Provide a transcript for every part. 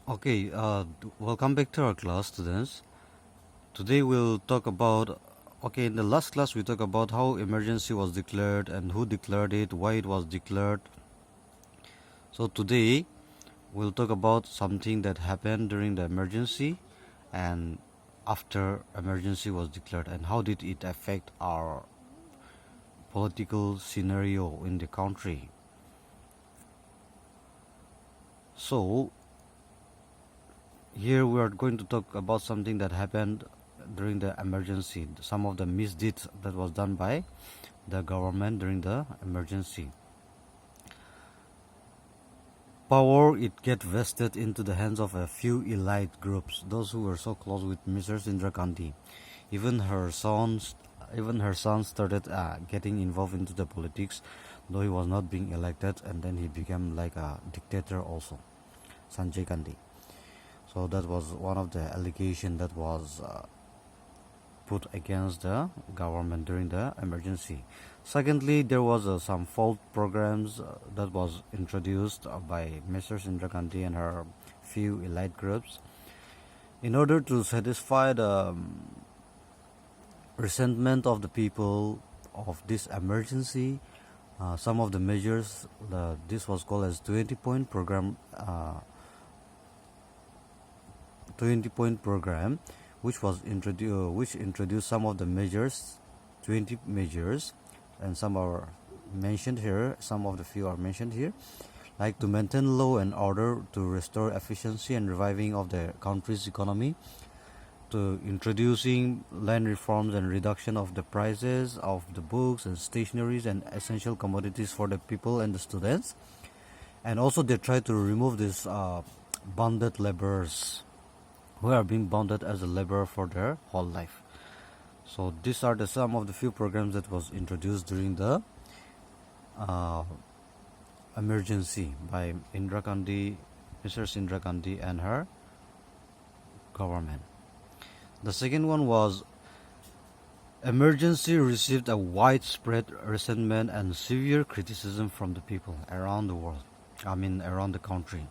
Okay, welcome back to our class, students. Today we'll talk about. Okay, in the last class we talked about how emergency was declared and who declared it, why it was declared. So today we'll talk about something that happened during the emergency and after emergency was declared, and how did it affect our political scenario in the country. So here we are going to talk about something that happened during the emergency, some of the misdeeds that was done by the government during the emergency. Power it get vested into the hands of a few elite groups, those who were so close with Mrs. Indira Gandhi. Even her sons started getting involved into the politics, though he was not being elected, and then he became like a dictator also, Sanjay Gandhi. So that was one of the allegations that was put against the government during the emergency. Secondly, there was some fault programs that was introduced by Mrs. Indira Gandhi and her few elite groups in order to satisfy the resentment of the people of this emergency. Some of the measures, this was called as 20-point program, 20-point program, which introduced some of the measures, 20 measures, and some are mentioned here. Some of the few are mentioned here, like to maintain law and order, to restore efficiency and reviving of the country's economy, to introducing land reforms and reduction of the prices of the books and stationeries and essential commodities for the people and the students. And also they try to remove these bonded laborers who are being bonded as a laborer for their whole life. So these are some of the few programs that was introduced during the emergency by Indira Gandhi, Mrs. Indira Gandhi and her government. The second one was emergency received a widespread resentment and severe criticism from the people around the world. Around the country,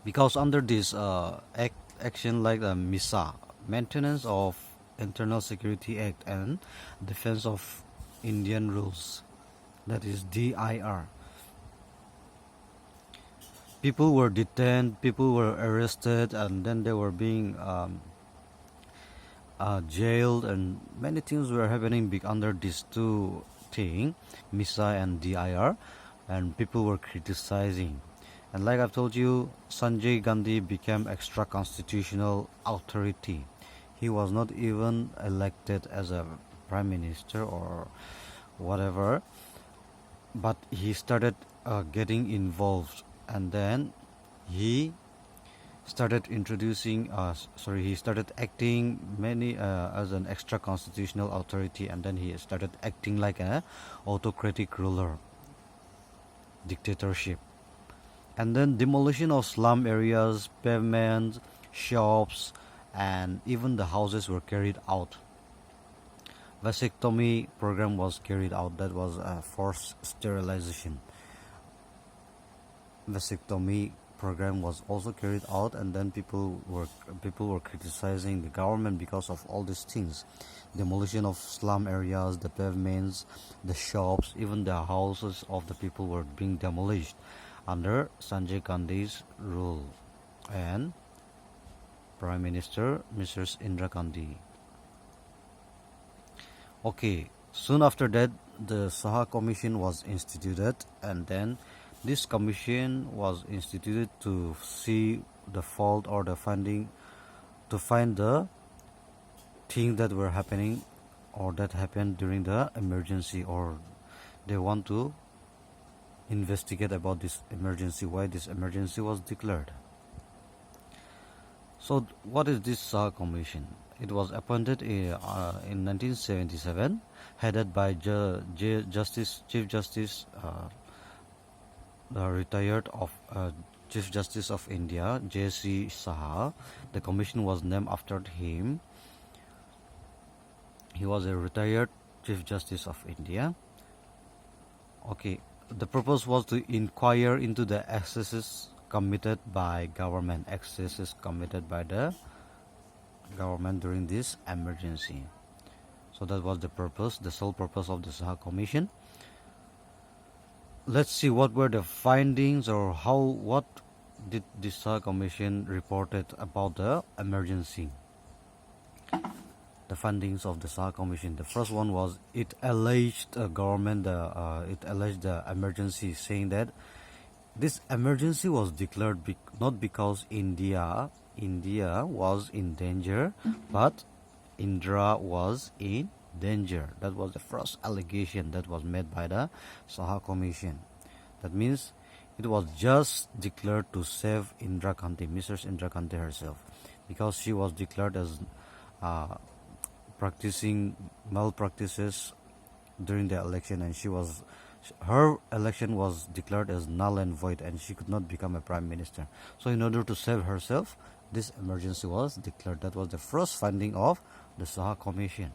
because under this action like the MISA, Maintenance of Internal Security Act, and Defense of Indian Rules, that is DIR. People were detained, people were arrested, and then they were being jailed, and many things were happening under these two things, MISA and DIR, and people were criticizing. And like I've told you, Sanjay Gandhi became extra constitutional authority. He was not even elected as a prime minister or whatever, but he started getting involved, and then he started he started acting many as an extra constitutional authority, and then he started acting like an autocratic ruler, dictatorship. And then demolition of slum areas, pavements, shops, and even the houses were carried out. Vasectomy program was carried out, that was a forced sterilization. Vasectomy program was also carried out, and then people were criticizing the government because of all these things. Demolition of slum areas, the pavements, the shops, even the houses of the people were being demolished under Sanjay Gandhi's rule and Prime Minister Mrs. Indira Gandhi. Okay, soon after that the Saha Commission was instituted, and then this commission was instituted to see the fault or the finding, to find the things that were happening or that happened during the emergency, or they want to investigate about this emergency, why this emergency was declared. So what is this Saha Commission? It was appointed in 1977, headed by Chief Justice, the retired of Chief Justice of India, J.C. Saha. The commission was named after him. He was a retired Chief Justice of India. Okay, the purpose was to inquire into the excesses committed by government, excesses committed by the government during this emergency. So that was the purpose, the sole purpose of the Saha Commission. Let's see what were the findings, or what did the Saha Commission reported about the emergency. The findings of the Saha Commission. The first one was it alleged the emergency, saying that this emergency was declared not because India was in danger, but Indra was in danger. That was the first allegation that was made by the Saha Commission. That means it was just declared to save Indira Gandhi, Mrs. Indira Gandhi herself, because she was declared as practicing malpractices during the election, and her election was declared as null and void, and she could not become a prime minister. So in order to save herself, this emergency was declared. That was the first finding of the Saha Commission.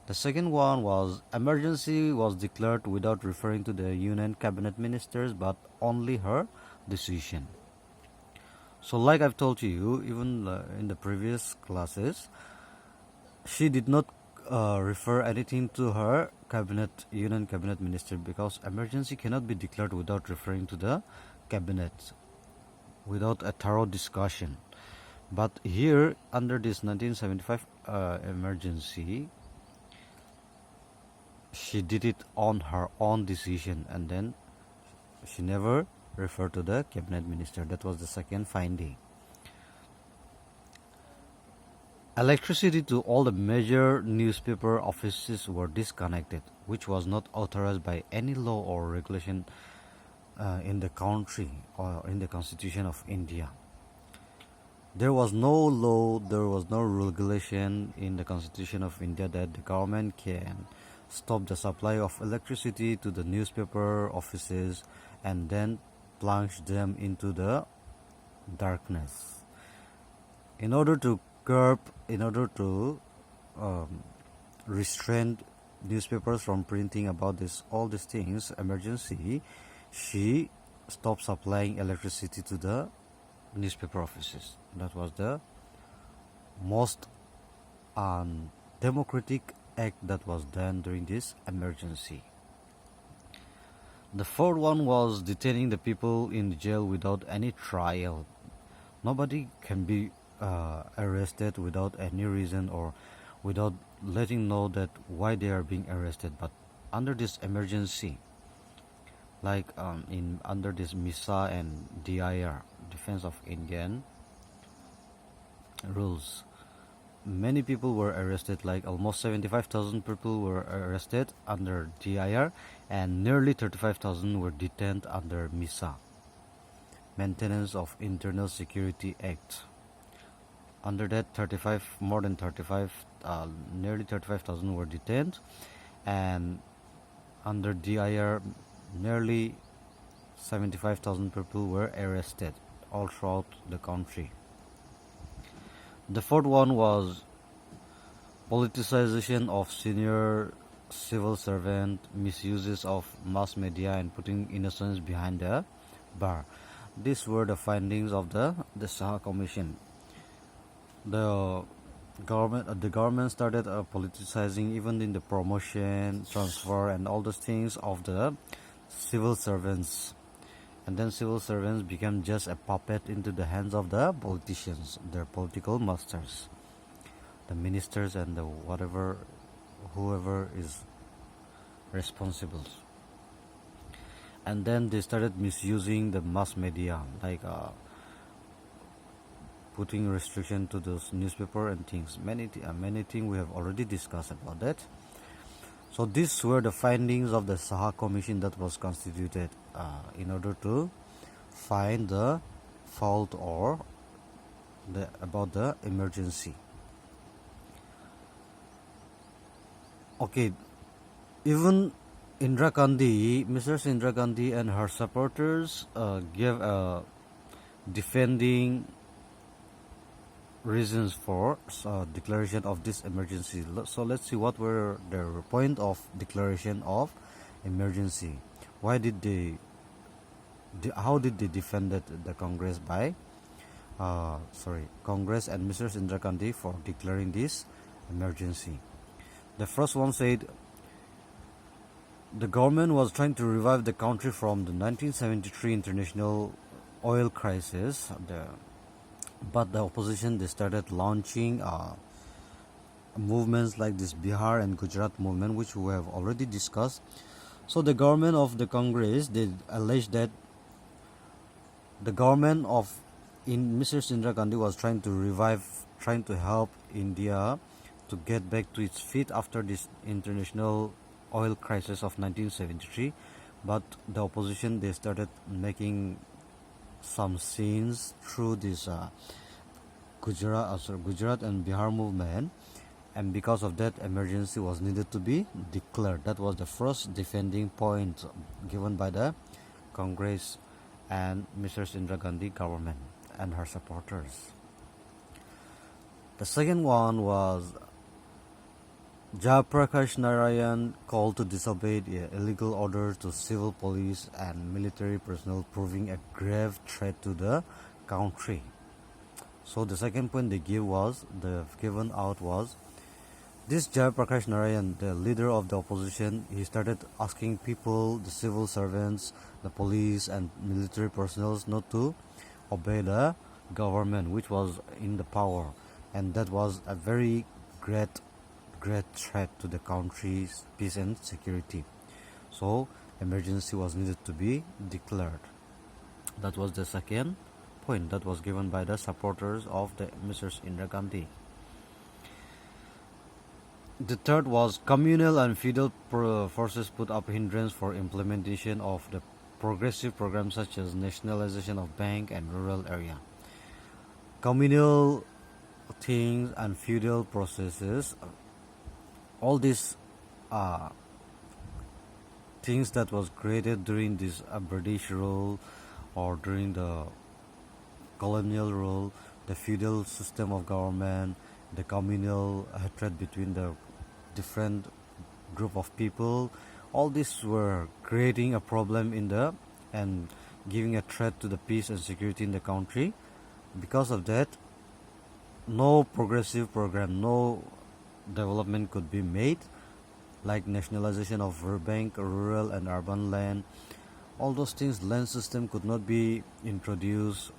The second one was emergency was declared without referring to the Union Cabinet Ministers, but only her decision. So like I've told you, even in the previous classes, she did not refer anything to her Union Cabinet Minister, because emergency cannot be declared without referring to the cabinet, without a thorough discussion. But here, under this 1975 emergency, she did it on her own decision, and then she never referred to the cabinet minister. That was the second finding. Electricity to all the major newspaper offices were disconnected, which was not authorized by any law or regulation in the country or in the Constitution of India. There was no law, there was no regulation in the Constitution of India that the government can stop the supply of electricity to the newspaper offices and then plunge them into the darkness. In order to restrain newspapers from printing about all these things, emergency, she stopped supplying electricity to the newspaper offices. That was the most democratic act that was done during this emergency. The fourth one was detaining the people in the jail without any trial. Nobody can be arrested without any reason or without letting know that why they are being arrested. But under this emergency, like under this MISA and DIR, Defense of Indian rules, many people were arrested. Like almost 75,000 people were arrested under DIR, and nearly 35,000 were detained under MISA, Maintenance of Internal Security Act. Under that, nearly 35,000 were detained, and under DIR, nearly 75,000 people were arrested all throughout the country. The fourth one was politicization of senior civil servant, misuses of mass media, and putting innocents behind the bar. These were the findings of the Saha Commission. The government started politicizing even in the promotion, transfer, and all those things of the civil servants. And then civil servants became just a puppet into the hands of the politicians, their political masters, the ministers and the whoever is responsible. And then they started misusing the mass media, like putting restriction to those newspaper and things. Many things we have already discussed about that. So these were the findings of the Saha Commission that was constituted in order to find the fault or about the emergency. Okay, even Mrs. Indira Gandhi and her supporters gave defending reasons for declaration of this emergency. So let's see what were the point of declaration of emergency. Why did they how did they defended the Congress by Congress and Mr. Indira Gandhi for declaring this emergency. The first one said the government was trying to revive the country from the 1973 international oil crisis. But the opposition, they started launching movements like this Bihar and Gujarat movement, which we have already discussed. So the government of the Congress, they alleged that the government of Mr. Indira Gandhi was trying to help India to get back to its feet after this international oil crisis of 1973. But the opposition, they started making some scenes through this Gujarat and Bihar movement, and because of that, emergency was needed to be declared. That was the first defending point given by the Congress and Mrs. Indira Gandhi government and her supporters. The second one was Jayaprakash Narayan called to disobey the illegal orders to civil police and military personnel, proving a grave threat to the country. So the second point they given out was this Jayaprakash Narayan, the leader of the opposition, he started asking people, the civil servants, the police and military personnel not to obey the government which was in the power, and that was a very great threat to the country's peace and security. So emergency was needed to be declared. That was the second point that was given by the supporters of the Mrs. Indira Gandhi. The third was communal and feudal forces put up hindrance for implementation of the progressive programs such as nationalization of bank and rural area. Communal things and feudal processes, all these things that was created during this British rule or during the colonial rule, the feudal system of government, the communal hatred between the different group of people, all these were creating a problem and giving a threat to the peace and security in the country. Because of that, no progressive program, no development could be made, like nationalization of bank, rural and urban land. All those things, land system could not be introduced.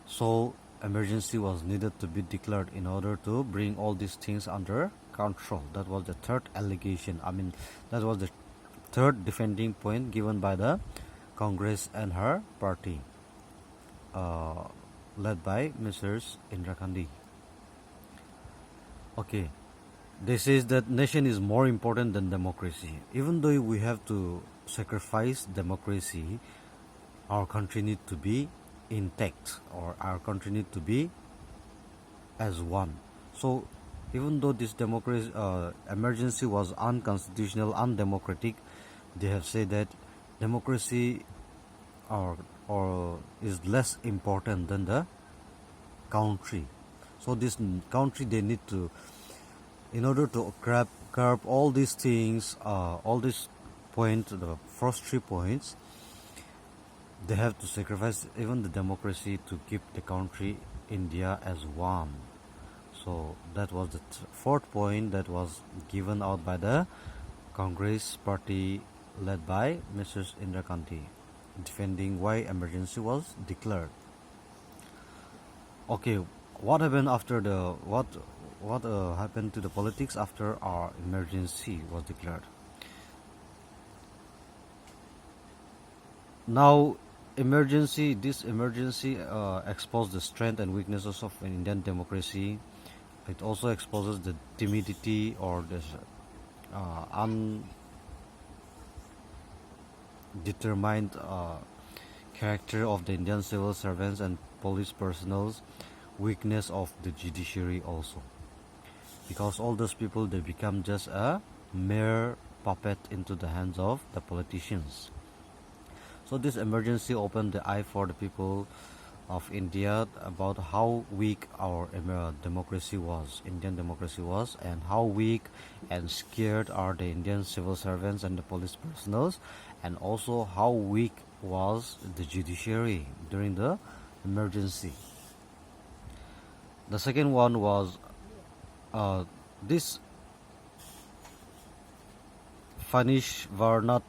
So emergency was needed to be declared in order to bring all these things under control. That was the third allegation. That was the third defending point given by the Congress and her party, led by Mrs. Indira Gandhi. Okay, they says that nation is more important than democracy. Even though we have to sacrifice democracy, our country need to be intact, or our country need to be as one. So even though this democracy emergency was unconstitutional, undemocratic, they have said that democracy or is less important than the country. So this country, they need to, in order to curb all these things, all these points, the first 3 points, they have to sacrifice even the democracy to keep the country India as one. So that was the fourth point that was given out by the Congress party led by Mrs. Indira Gandhi, defending why emergency was declared. Okay, what happened after what happened to the politics after our emergency was declared? Now this emergency exposed the strength and weaknesses of Indian democracy. It also exposes the timidity or the undetermined character of the Indian civil servants and police personnel, weakness of the judiciary also, because all those people, they become just a mere puppet into the hands of the politicians. So this emergency opened the eye for the people of India about how weak our democracy was, Indian democracy was, and how weak and scared are the Indian civil servants and the police personnel, and also how weak was the judiciary during the emergency. The second one was this Fanish Varnat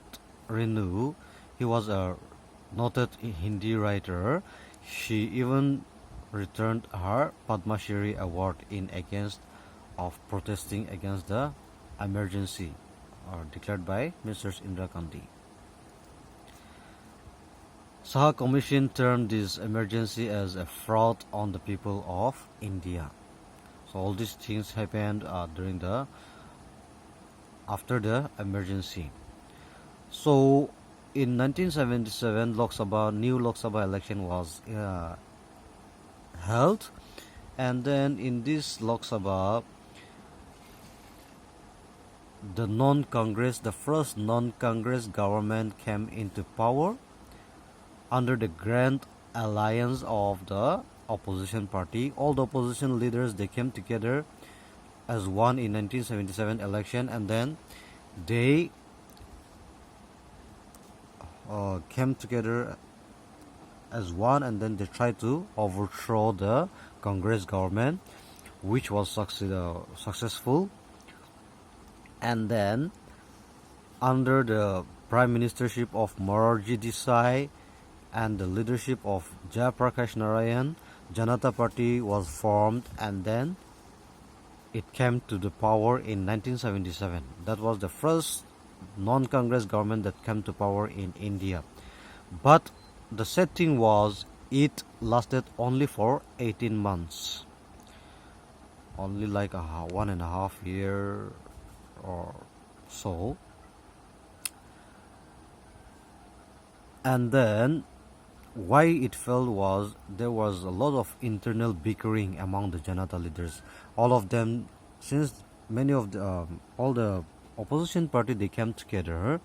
Renu. He was a noted Hindi writer. She even returned her Padma Shri award in against of protesting against the emergency declared by Mr. Indira Gandhi. Saha Commission termed this emergency as a fraud on the people of India. So all these things happened after the emergency. So in 1977, new Lok Sabha election was held, and then in this Lok Sabha, the first non-Congress government came into power under the grand alliance of the opposition party. All the opposition leaders, they came together as one in 1977 election, and then they came together as one, and then they tried to overthrow the Congress government, which was successful. And then under the prime ministership of Morarji Desai and the leadership of Jayaprakash Narayan, Janata Party was formed, and then it came to the power in 1977. That was the first non-Congress government that came to power in India. But the sad thing was, it lasted only for 18 months. Only like 1.5 year or so. And then why it failed was there was a lot of internal bickering among the Janata leaders. All of them, since many of the all the opposition party, they came together.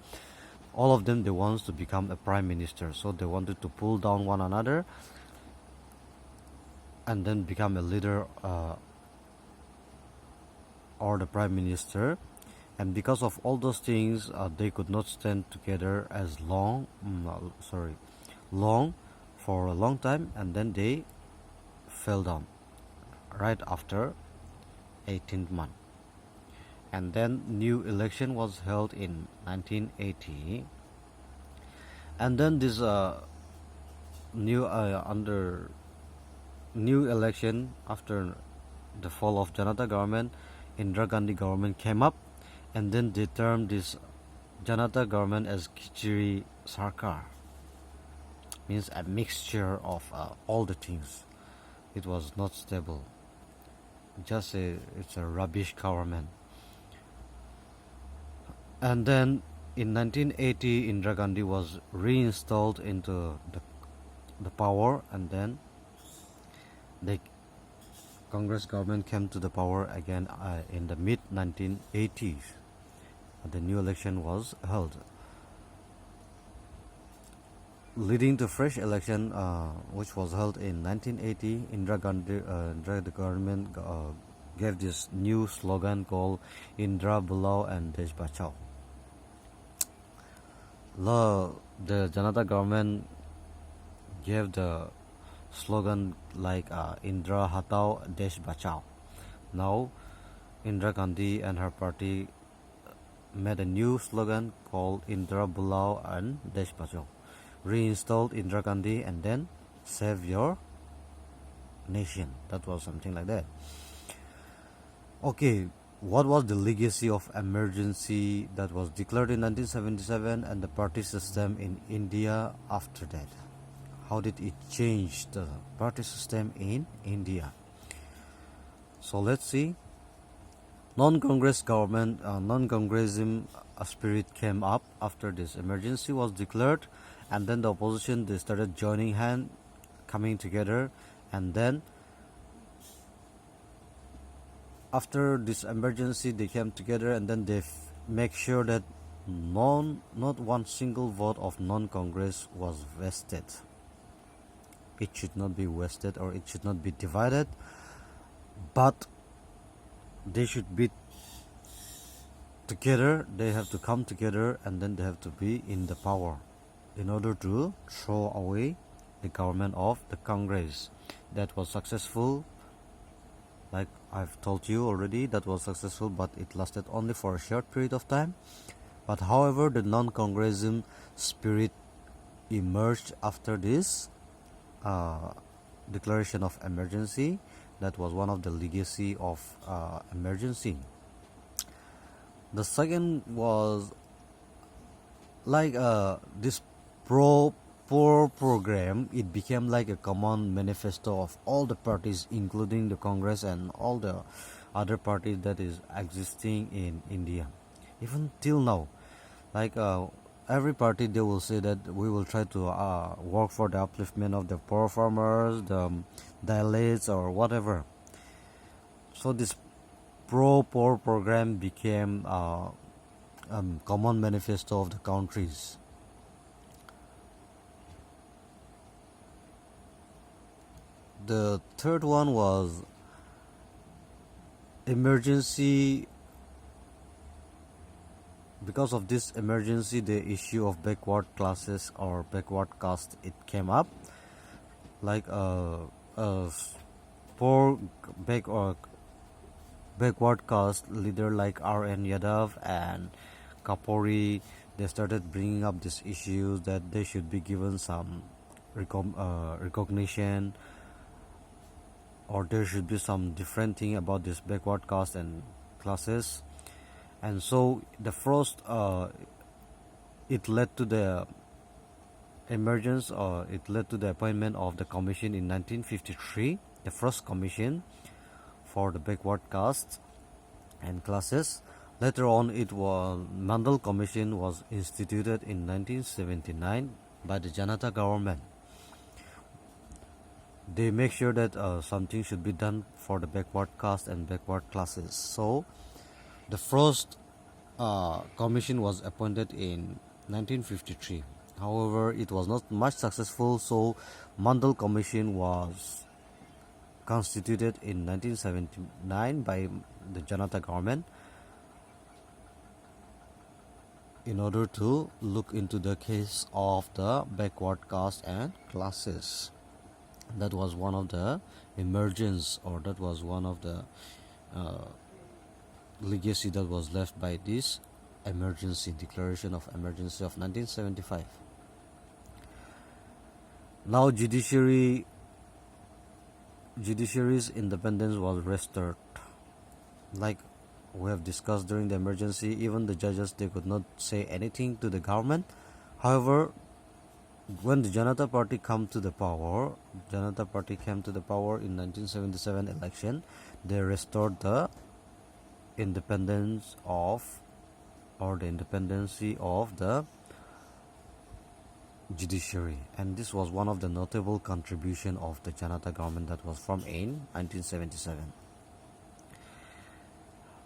All of them, they wanted to become a prime minister, so they wanted to pull down one another and then become a leader or the prime minister. And because of all those things, they could not stand together as long for a long time, and then they fell down right after 18th month. And then new election was held in 1980, and then this new election after the fall of Janata government, Indira Gandhi government came up, and then they termed this Janata government as Khichdi Sarkar, means a mixture of all the things. It was not stable, it's a rubbish government. And then in 1980, Indira Gandhi was reinstalled into the power, and then the Congress government came to the power again in the mid 1980s. The new election was held, leading to fresh election, which was held in 1980. Indira Gandhi, the government gave this new slogan called Indira Bulao and Desh Bachao. The Janata government gave the slogan like Indira Hatao Desh Bachao. Now Indira Gandhi and her party made a new slogan called Indira Bulao and Desh Bachao. Reinstalled Indira Gandhi and then save your nation. That was something like that. Okay, what was the legacy of emergency that was declared in 1977 and the party system in India after that? How did it change the party system in India? So let's see. Non-Congress government, non-Congressism spirit came up after this emergency was declared, and then the opposition, they started joining hand, coming together, and then after this emergency they came together, and then they make sure that not one single vote of non-Congress was wasted. It should not be wasted, or it should not be divided, but they should be together. They have to come together, and then they have to be in the power. in order to throw away the government of the Congress. That was successful. Like I've told you already, that was successful, but it lasted only for a short period of time. But however, the non-Congressism spirit emerged after this declaration of emergency. That was one of the legacy of emergency. The second was like this poor program. It became like a common manifesto of all the parties, including the Congress and all the other parties that is existing in India, even till now. Like every party, they will say that we will try to work for the upliftment of the poor farmers, the Dalits, or whatever. So this pro-poor program became common manifesto of the countries. The third one was emergency. Because of this emergency, the issue of backward classes or backward caste, it came up. Like poor backward caste leader like R.N. Yadav and Kapori, they started bringing up these issues that they should be given some recognition, or there should be some different thing about this backward caste and classes. And so the first it led to the emergence, or it led to the appointment of the commission in 1953, the first commission for the backward caste and classes. Later on, it was Mandal Commission was instituted in 1979 by the Janata government. They make sure that something should be done for the backward caste and backward classes. So the first commission was appointed in 1953. However, it was not much successful, so Mandal Commission was constituted in 1979 by the Janata government in order to look into the case of the backward caste and classes. That was one of the emergence, or that was one of the legacy that was left by this emergency declaration of emergency of 1975. Now judiciary's independence was restored. Like we have discussed during the emergency, even the judges, they could not say anything to the government. However, when the Janata Party came to the power in 1977 election, they restored the independence of, or the independency of the judiciary, and this was one of the notable contribution of the Janata government that was formed in 1977.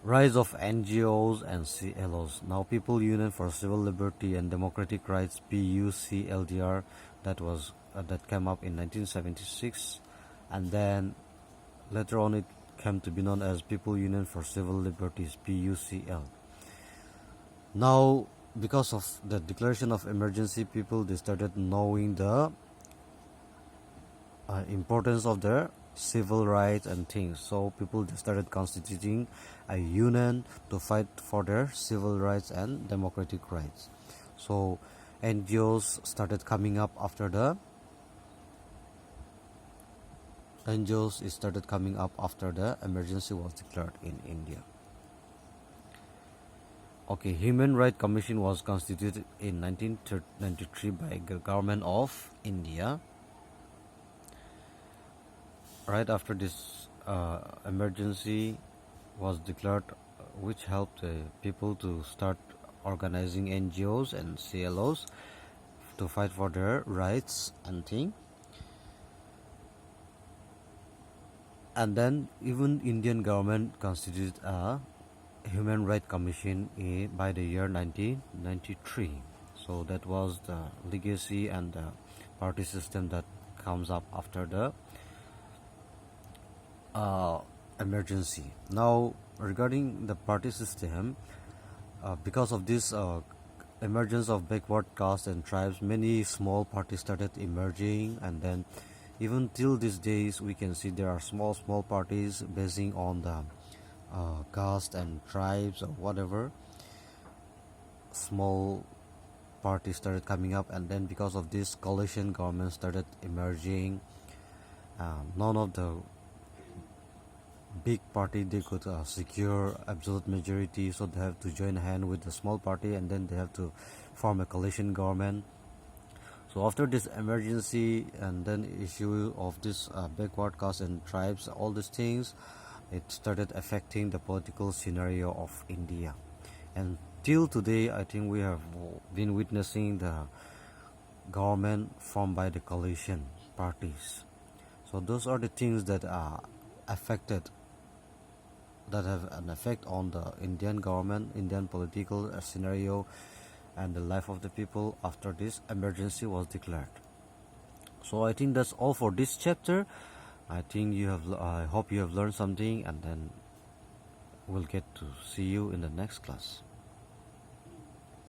Rise of NGOs and CLOs. Now People Union for Civil Liberty and Democratic Rights, PUCLDR, that came up in 1976, and then later on it came to be known as People Union for Civil Liberties, PUCL. Now, because of the declaration of emergency, people, they started knowing the importance of their civil rights and things. So people, they started constituting a union to fight for their civil rights and democratic rights. So NGOs started coming up after the emergency was declared in India. Okay, Human Rights Commission was constituted in 1993 by the government of India. Right after this emergency was declared, which helped people to start organizing NGOs and CLOs to fight for their rights and things. And then even Indian government constituted a Human Rights Commission by the year 1993. So that was the legacy and the party system that comes up after the emergency. Now regarding the party system, because of this emergence of backward castes and tribes, many small parties started emerging, and then even till these days we can see there are small parties basing on the caste and tribes or whatever. Small parties started coming up, and then because of this, coalition governments started emerging. None of the big party they could secure absolute majority, so they have to join hand with the small party, and then they have to form a coalition government. So after this emergency and then issue of this backward caste and tribes, all these things, it started affecting the political scenario of India. And till today, I think we have been witnessing the government formed by the coalition parties. So those are the things that are affected, that have an effect on the Indian government, Indian political scenario, and the life of the people after this emergency was declared. So I think that's all for this chapter. I hope you have learned something, and then we'll get to see you in the next class.